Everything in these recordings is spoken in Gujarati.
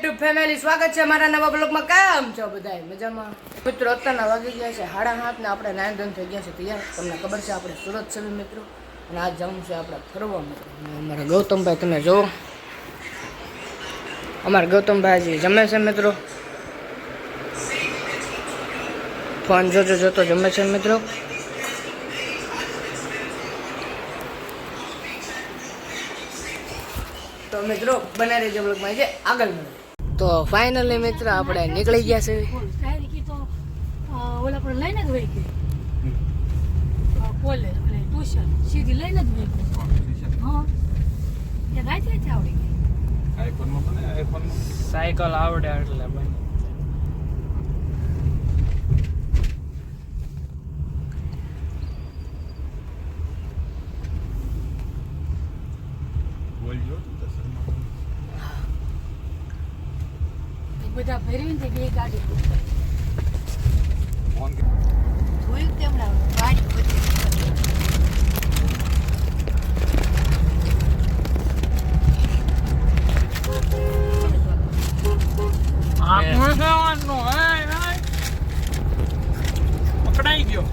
યુટ્યુબ ફેમિલી સ્વાગત છે અમારા નવા બ્લોગમાં. કેમ છો બધાય મજામાં? મિત્રો અત્યારના વાગી ગયા છે 7:30 ને આપણે 9 થઈ ગયા છે તૈયાર. તમને ખબર છે આપણે સુરત છે મિત્રો, અને આજ જવું છે આપણે ફરવા મિત્રો. અમારા ગૌતમભાઈ તમે જુઓ, અમારા ગૌતમભાઈ હજી જમે છે મિત્રો. ફોન જોતો જમે છે મિત્રો. તો મિત્રો બના રહેજો બ્લોગમાં છે આગળ. તો ફાઇનલી મિત્ર આપણે નીકળી ગયા છે. ઓલા પણ લઈને જ વહી ગઈ કોલેજ ટ્યુશન સીધી લઈને જ વહી ગઈ. હા એ ગાય છે આવડી ગઈ. આઈફોનમાં બને આઈફોનમાં સાયકલ આવડે એટલે ભાઈ. બોલજો બધા ભર્યું ને બે ગાડી ફોન જોયું તેમના ગાડી બધી પકડાઈ ગયો.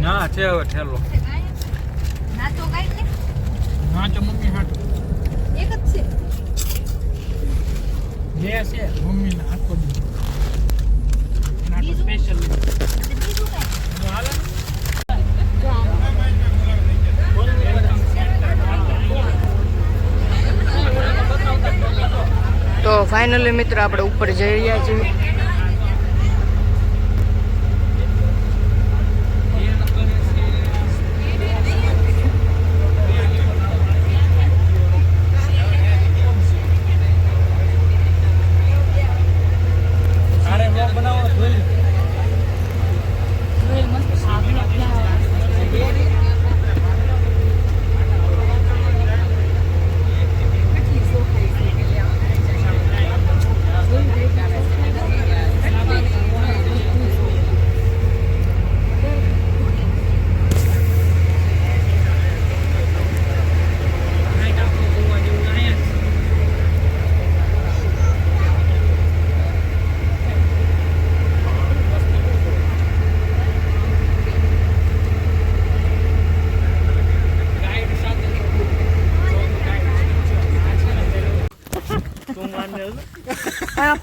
ના છે હવે ઠેલો. ના તો ગાડી ને ના તો મમ્મી હાટું એક જ છે. બે છે મમ્મી ના હાથો દી નાટો સ્પેશિયલ બીજું કઈ હાલે. તો ફાઇનલી મિત્ર આપણે ઉપર જઈ રહ્યા છીએ.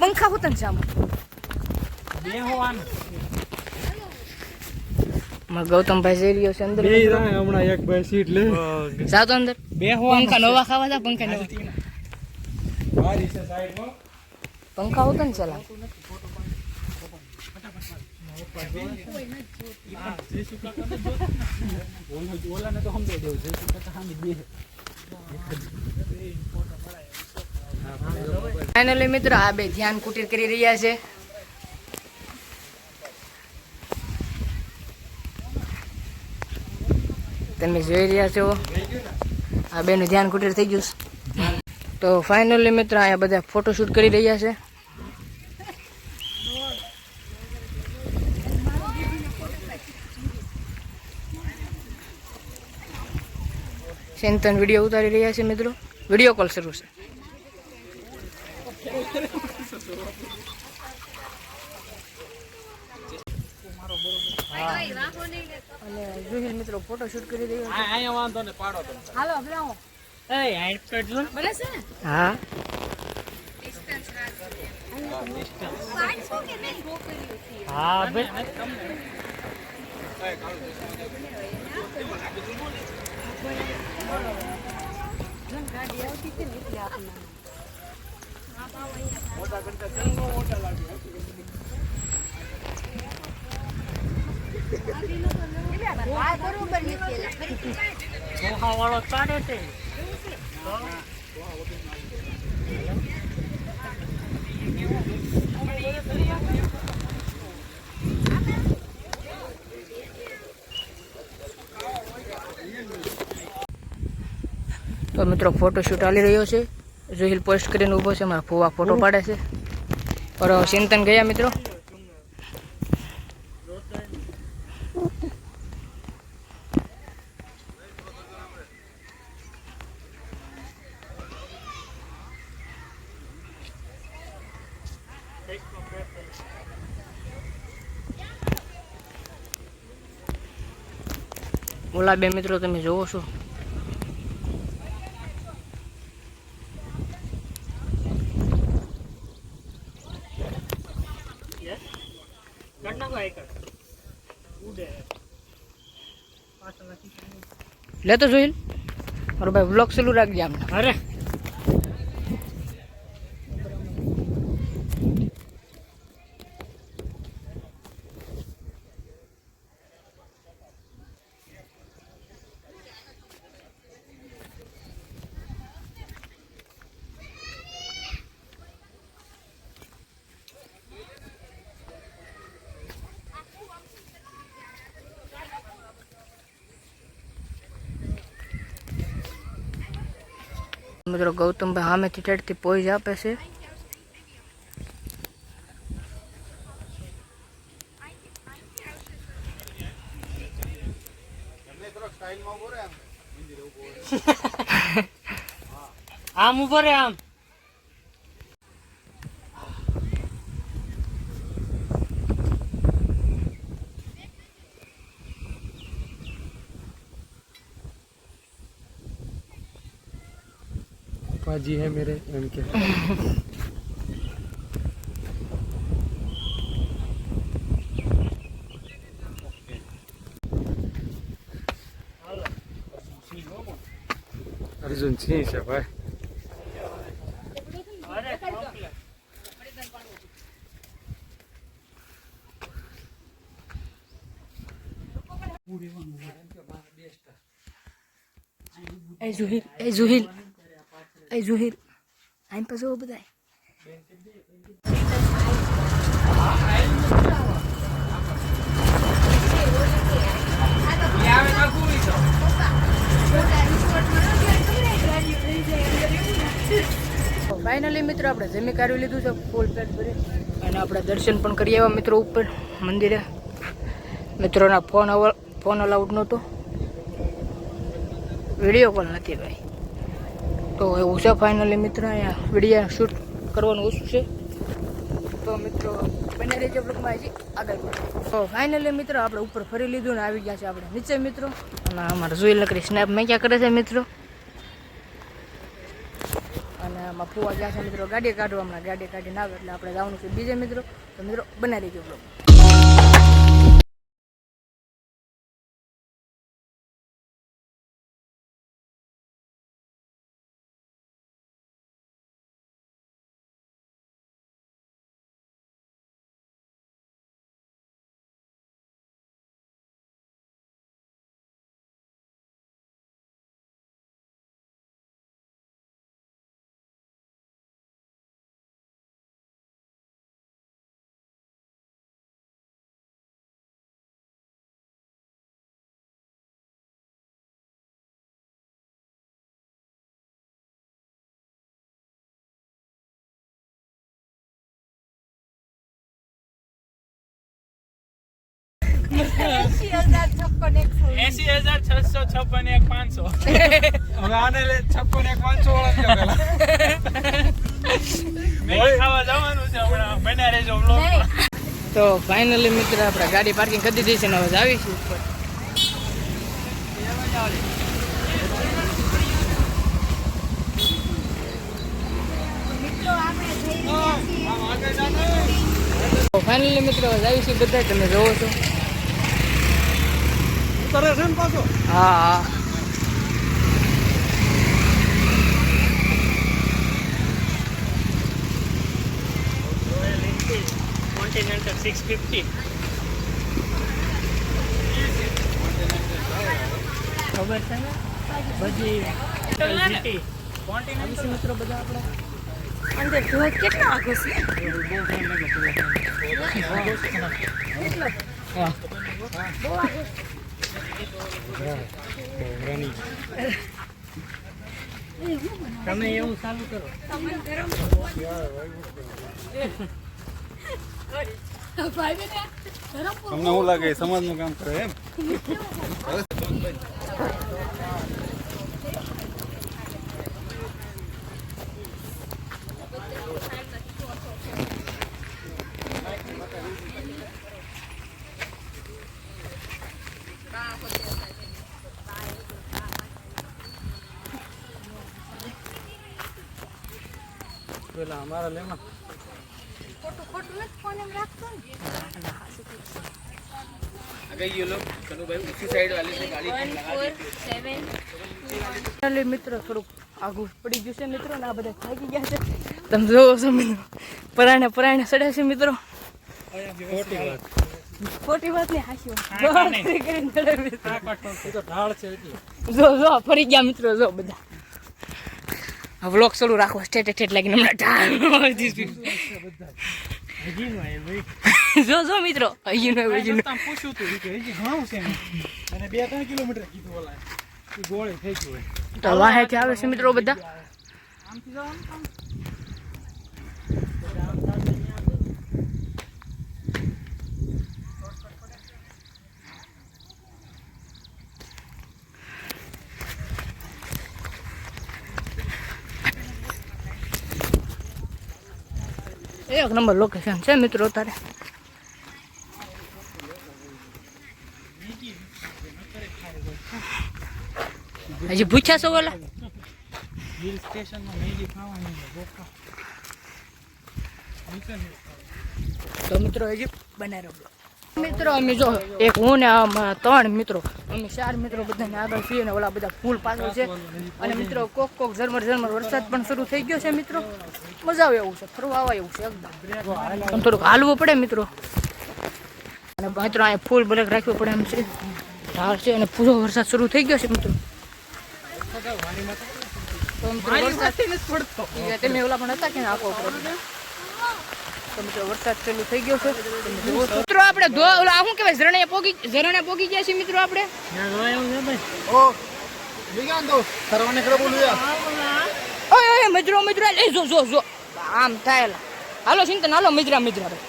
પંખા હોતા છે આમાં ગૌતમભાઈ જઈ રહ્યો છે અંદર. હમણાં એક બે સીટ લે જાવ તો અંદર. પંખા નવા ખાવા હતા. પંખા નવા પંખા હોતા ને ચલા. ફાઇનલી મિત્રો આ બે ધ્યાન કુટીર કરી રહ્યા છે. તમે જોઈ રહ્યા છો આ બેનું ધ્યાન કુટીર થઈ ગયું. તો ફાઇનલી મિત્રો અહીંયા બધા ફોટોશૂટ કરી રહ્યા છે. સેન્તન વિડીયો ઉતારી રહ્યા છે મિત્રો. વિડીયો કોલ શરૂ છે. અને જોહિલ મિત્રો ફોટો શૂટ કરી રહ્યો છે. અહીંયા વાંધો ને પાડો તમે. હાલો આપણે આવો. એ હાઈટ કાઢ બને છે ને હા હા ભાઈ. ગાડી આવતી હતી ને એટલે આપણે વાળો કાઢે છે. તો મિત્રો ફોટોશૂટ ચાલી રહ્યો છે. જોહિલ પોસ્ટ કરીને ઊભો છે. મારા ફોવા ફોટો પાડે છે. और चिंतन गया मित्रों ઓલા બે મિત્રો તમે જોવો છો ले तो जोइल और भाई व्लॉग चालू रख दिया हमने अरे મિત્રો ગૌતમભાઈ સામેથી ચડતી પોઈજ આપે છે આમ ઉભો રે આમ जी है मेरे उनके अर्जुन सिंह से भाई ए जुहिल ए जुहिल आइन पर जो बताए फाइनली मित्र આપણે જમી કાઢી લીધું છે ફૂલ પેટ ભરી અને આપણે દર્શન પણ કરી આવ્યા મિત્રો ઉપર મંદિરે મિત્રોના ફોન અલાઉડ નહોતો વિડીયો કોલ નથી ભાઈ તો એવું છે ફાઇનલી મિત્ર અહીંયા વિડીયો શૂટ કરવાનું ઓછું છે તો મિત્રો બને રહેજો બ્લોગમાં હજી આગળ તો ફાઇનલી મિત્રો આપણે ઉપર ફરી લીધું ને આવી ગયા છે આપણે નીચે મિત્રો અને અમારે જોઈ લકડી સ્નેપ મેં ક્યાં કરે છે મિત્રો અને આમાં ફુવા ગયા છે મિત્રો ગાડી કાઢવા હમણાં ગાડી કાઢીને આવે એટલે આપણે જવાનું છે બીજે મિત્રો તો મિત્રો બને રહેજો બ્લોગ તો ફાઇનલી મિત્ર આપણે ગાડી પાર્કિંગ કરી દીધી છે ને હવે આવીશું ઉપર ફાઇનલી મિત્રો હવે આવીશું બધા તમે જોવો છો હા હા Continental 650 ખબર છે ને બધી GT કોન્ટિનેન્ટલ મિત્રો બધા આપણે અંદર ધોધ કેટલો આગો છે હા બહુ આગો તમે એવું ચાલુ કરો તમે ગરમ ભાઈ બેન ધરમપુર તમને શું લાગે સમાજનું કામ કરે એમ? પેલા અમારા લેમાં ખોટું ખોટું નથી ફોન એમ રાખતો ને ફાઇનલી મિત્રો થોડુંક આઘું પડી ગયું છે મિત્રો ને આ બધા થાકી ગયા છે તમે જોવો છો મિત્રો પરાણે સડે છે મિત્રો ખોટી વાત નહીં હાસી વાત કરીને સડે મિત્રો. જો ફરી ગયા મિત્રો જો બધા વ્લોગ ચાલુ રાખો ઠેઠ લાગીને હમણાં ઢાળ જો મિત્રો હજી પૂછ્યું હતું કે હજી ઘણું છે એમ. અને 2-3 કિલોમીટર કીધું ઓલા એ ગોળે થઈ ગયું તો વાહેથી આવે છે મિત્રો બધા આમથી જવાનું કામ એક નંબર લોકેશન છે મિત્રો તારે હજી પૂછ્યા છો ઓલા હિલ સ્ટેશનમાં મેગી ખાવાની છે બોકા નીચે તો મિત્રો હજી બનાવી રહ્યો મિત્રો અમે જો એક હું ને આમાં 3 મિત્રો અમે 4 મિત્રો બધાને આગળ છીએ ને ઓલા બધા પુલ પાછળ છે અને મિત્રો કોક ઝરમર વરસાદ પણ શરૂ થઈ ગયો છે મિત્રો મજા આવે એવું છે ફરવા આવે એવું છે એકદમ પણ થોડુંક હાલવું પડે મિત્રો અને મિત્રો અહીંયા ફૂલ બ્રેક રાખવું પડે એમ છે ઢાળ છે અને પૂરો વરસાદ શરૂ થઈ ગયો છે મિત્રો તો મિત્રો વરસાદ તમે ઓલા પણ હતા કે આખો પડે તો મિત્રો વરસાદ ચાલુ થઈ ગયો છે મિત્રો આપણે ઓલા શું કહેવાય ઝરણે પોગી ગયા છે મિત્રો આપણે ઓય મજરો લે જો આમ થાય હાલો ચિંતન હાલો મજરા ભાઈ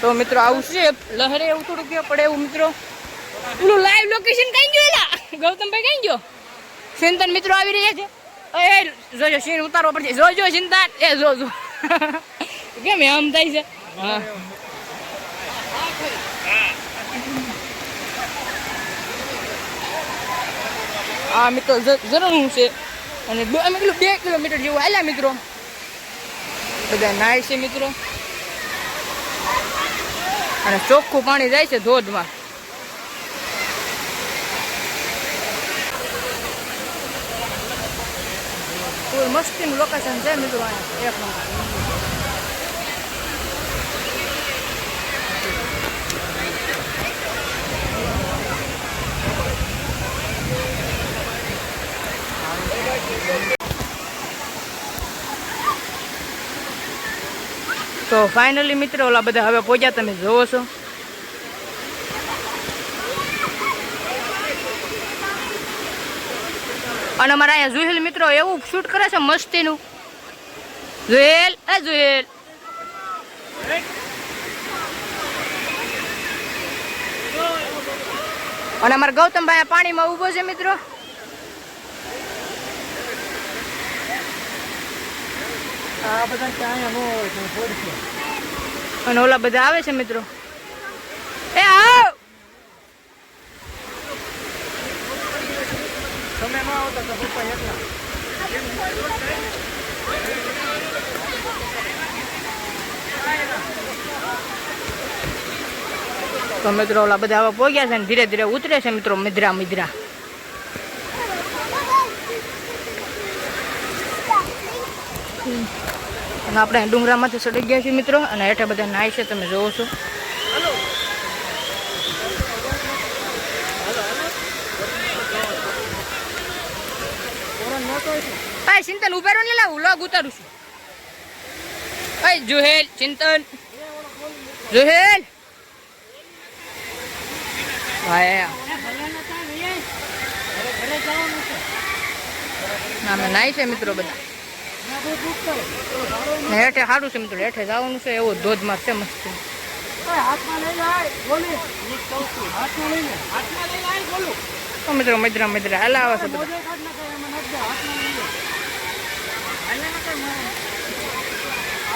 તો મિત્રો આવું છે લહેરે એવું થોડું કે પડે એવું મિત્રો પેલું લાઈવ લોકેશન કઈ ગયો એલા ગૌતમભાઈ કઈ ગયો ચિંતન મિત્રો આવી રહ્યા છે એ જોજો સીન ઉતારવો પડશે જોજો ચિંતન એ જો કેમ આમ થાય છે હા આ મિત્રો ઝરણું છે અને અમે કેટલું 2 કિલોમીટર જેવું હાલ્યા મિત્રો બધા નાય છે મિત્રો અને ચોખ્ખું પાણી જાય છે ધોધમાં કોઈ મસ્તીનું લોકેશન છે મિત્રો એક નંબર તો ફાઇનલી મિત્રો ઓલા બધા હવે પહોંચ્યા તમે જોવો છો અને અમારા અહીંયા જુહેલ મિત્રો એવું શૂટ કરે છે મસ્તીનું જુહેલ અને અમારા ગૌતમભાઈ પાણીમાં ઊભો છે મિત્રો આ બધા ક્યાં ન હોય તો પડશે અને ઓલા બધા આવે છે મિત્રો એ આવ તમે ન આવતા તો પપ્પા એકલા તો મિત્રો ઓલા બધા હવે પહોંચ્યા છે ને ધીરે ધીરે ઉતરે છે મિત્રો મિદ્રા અને આપણે ડુંગરામાંથી ચડી ગયા છીએ મિત્રો અને હેઠે બધા નાય છે તમે જોવો છો ચિંતન ઉભેરો ને લાવું લોગ ઉતારું છું જુહેલ ચિંતન જુહેલ નામે નાય છે મિત્રો બધા ને હેઠે સારું છે મિત્રો, હેઠે જવાનું છે, એવો ધોધમાર છે મસ્ત. હાથમાં લઈ જાય બોલી હાથમાં લઈ લે હાથમાં લઈ જાય બોલું તો મિત્રો મજરા મજરા હાલા આવે છે બધા. મોજે કાઢ નાખે એમાં નાખ દે હાથમાં લઈ લે હાલે ના કઈ મારે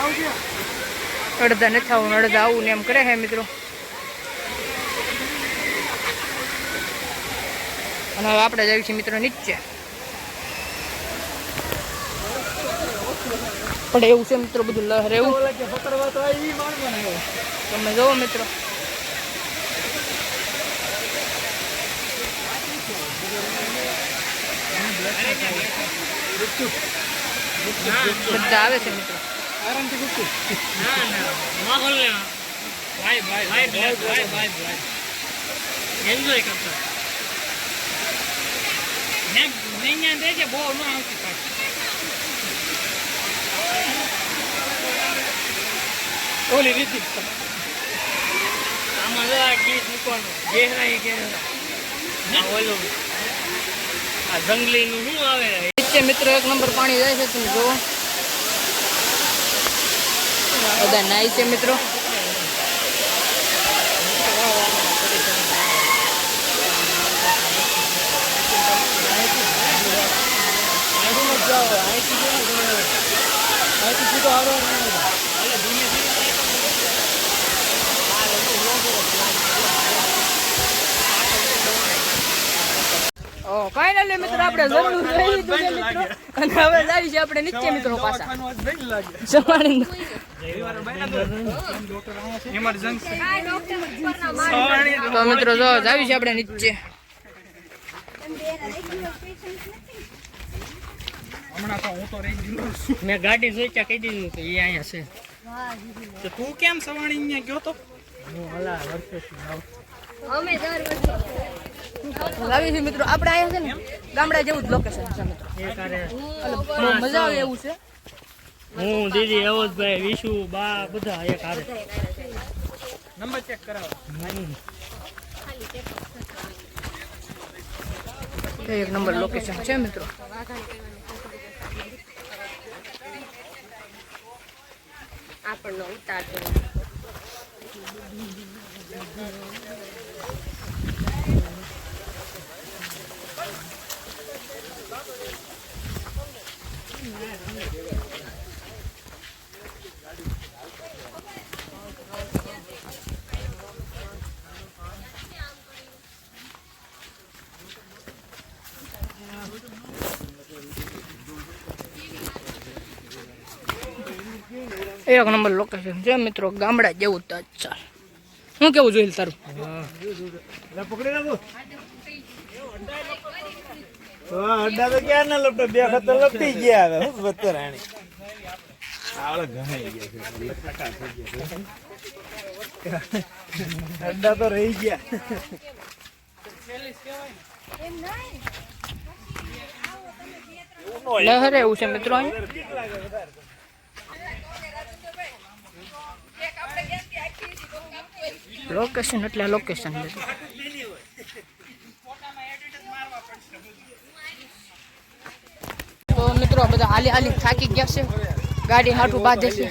આવજે અડધા નથી આવું ને અડધા આવું ને એમ કરે છે મિત્રો. અને હવે આપણે જઈએ છીએ મિત્રો નીચે. પણ એવું છે મિત્રો બધું લહેર એવું ઓલા કે પકડવા તો આવી માણસો ને તમે જોવો મિત્રો. બધા આવે છે મિત્રો. આરામથી ગુસ્સું માહોલ ને ભાઈ ભાઈ ભાઈ ભાઈ ભાઈ એન્જોય કરતા ને દેજે બહુ ન આવતી પાછી. ઓલી રીતિ આમાં જો આ ગીત મૂકવાનું ગેહરાઈ કે ના ઓલું આ જંગલી નું શું આવે નીચે મિત્રો 1 નંબર પાણી જાય છે, તમે જોવો બધા નાય છે મિત્રો. અહીંથી સીધો હારો ફાઇનલી મિત્રો આપણે જમવાનું લઈ લીધું છે મિત્રો, અને હવે જાય છે આપણે નીચે મિત્રો પાછા જમવાની. ઇમરજન્સી તો મિત્રો જો જાવી છે આપણે નીચે. હમણાં તો હું તો રહી ગયો છું. મેં ગાડી જોઈ ત્યાં કહી દીધું કે એ અહીંયા છે. તો તું કેમ સવાણી અહીંયા ગયો તો હું હલા વર્ષોથી આવું. જાવી છે મિત્રો આપણે અહીંયા છે ને ગામડા જેવું જ લોકેશન છે મિત્રો. એક હારે બહુ મજા આવે એવું છે. હું દીદી અવધભાઈ વિશુ બા બધા એક હારે. નંબર ચેક કરાવો એક નંબર લોકેશન છે મિત્રો. આપણને ઉતારતો એક નંબર લોકેશન છે મિત્રો, ગામડા જેવું જ ચાલ. હું કેવું જોઈ તારું? પકડી રાખો અડ્ડા તો ક્યાં ના લપટે બે વખત તો લપટી ગયા હવે હું બતરાણી આવડે ઘણાઈ ગયા અડ્ડા તો રહી ગયા લહેર એવું છે મિત્રો અહીં. લોકેશન એટલે લોકેશન તો મિત્રો બધા હાલી હાલી થાકી ગયા છે, ગાડી હાટું બાંધે છે.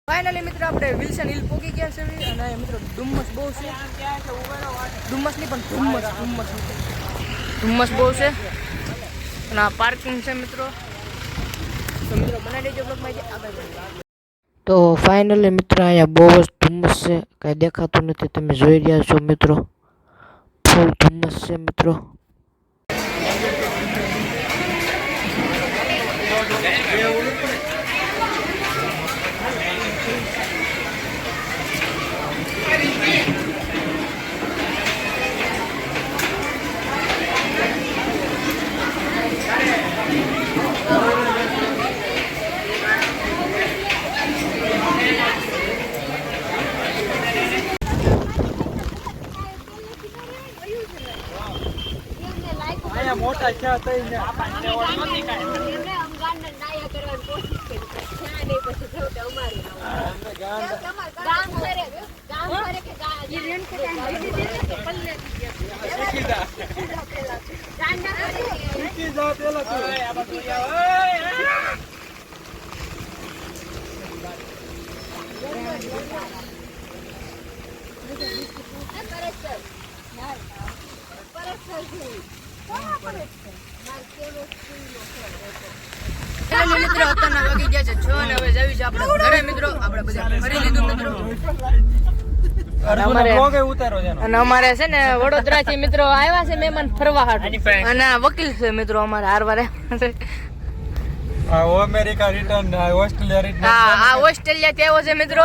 ફાઇનલી મિત્રો આપણે વિલ્સન હિલ પહોંચી ગયા છે અને અહીંયા મિત્રો ડુમ્મસ બહુ છે. ડુમ્મસ નહીં પણ ધુમ્મસ બહુ છે અને આ પાર્કિંગ છે મિત્રો. તો મિત્રો બનાવી દેજો બ્લોગમાં જે આગળ. તો ફાઇનલી મિત્રો અહીંયા બહુ જ ધુમ્મસ છે, કાંઈ દેખાતું નથી. તમે જોઈ રહ્યા છો મિત્રો, ફૂલ ધુમ્મસ છે મિત્રો. અહીંયા મોટા છે તઈ ને મિત્રો અત્યારના વાગી ગયા છે 6 અને હવે જવી છે આપણે ઘરે મિત્રો. આપણે બધા ફરી લીધું મિત્રો. અને અમારે છે ને વડોદરા થી મિત્રો આવ્યા છે મહેમાન ફરવા હાટુ અને આ વકીલ છે મિત્રો અમારે હારવારે. અમેરિકા રિટર્ન ઓસ્ટ્રેલિયા રિટર્ન આ ઓસ્ટ્રેલિયા થી આવ્યો છે મિત્રો.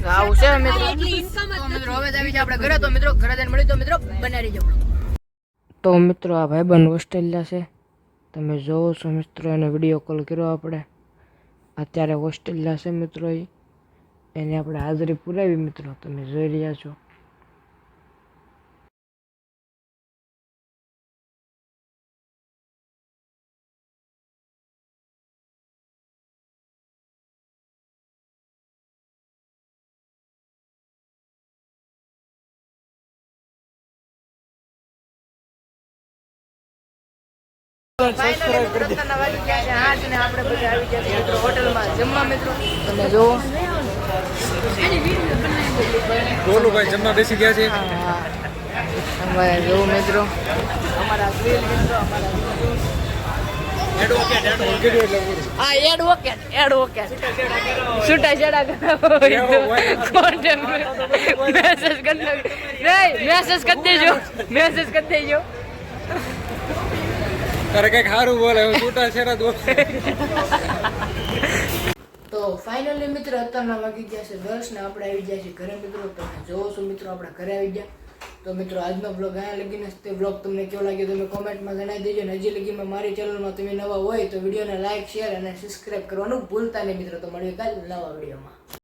આવું છે મિત્રો. મિત્રો હવે આવી છે આપણે ઘરે. તો મિત્રો ઘરે જઈને મળી. તો મિત્રો બનાવી દેજો. તો મિત્રો આ ભાઈબંધ ઓસ્ટ્રેલિયા છે, તમે જોવો છો મિત્રો. એને વિડીયો કોલ કર્યો આપણે. અત્યારે ઓસ્ટ્રેલિયા છે મિત્રો. એને આપણે હાજરી પુરાવી મિત્રો, તમે જોઈ રહ્યા છો. ફાઇનલી મિત્રો અત્યારના વાગી ગયા છે 8 અને આપણે બધા આવી ગયા છે મિત્રો હોટલમાં જમવા મિત્રો. તમે જોવો ગોલુભાઈ જમવા બેસી ગયા છે. અમારે જોવો મિત્રો, અમારા ગ્રીલ મિત્રો, અમારા એડવોકેટ છૂટા છેડા મેસેજ કરી દેજો. તારે કઈક સારું બોલે છૂટા છેડા દો. તો ફાઇનલી મિત્રો અત્યારના વાગી ગયા છે 10 ને આપણે આવી ગયા છીએ ઘરે મિત્રો. તમે જોવો છો મિત્રો આપણે ઘરે આવી ગયા. તો મિત્રો આજનો બ્લોગ અહીંયા લગીને તે બ્લોગ તમને કેવો લાગ્યો તમે કોમેન્ટમાં જણાવી દેજો. અને હજી લગીમાં મારી ચેનલમાં તમે નવા હોય તો વિડીયોને લાઈક શેર અને સબસ્ક્રાઈબ કરવાનું ભૂલતા નહીં મિત્રો. તો મળીએ કાલે નવા વિડીયોમાં.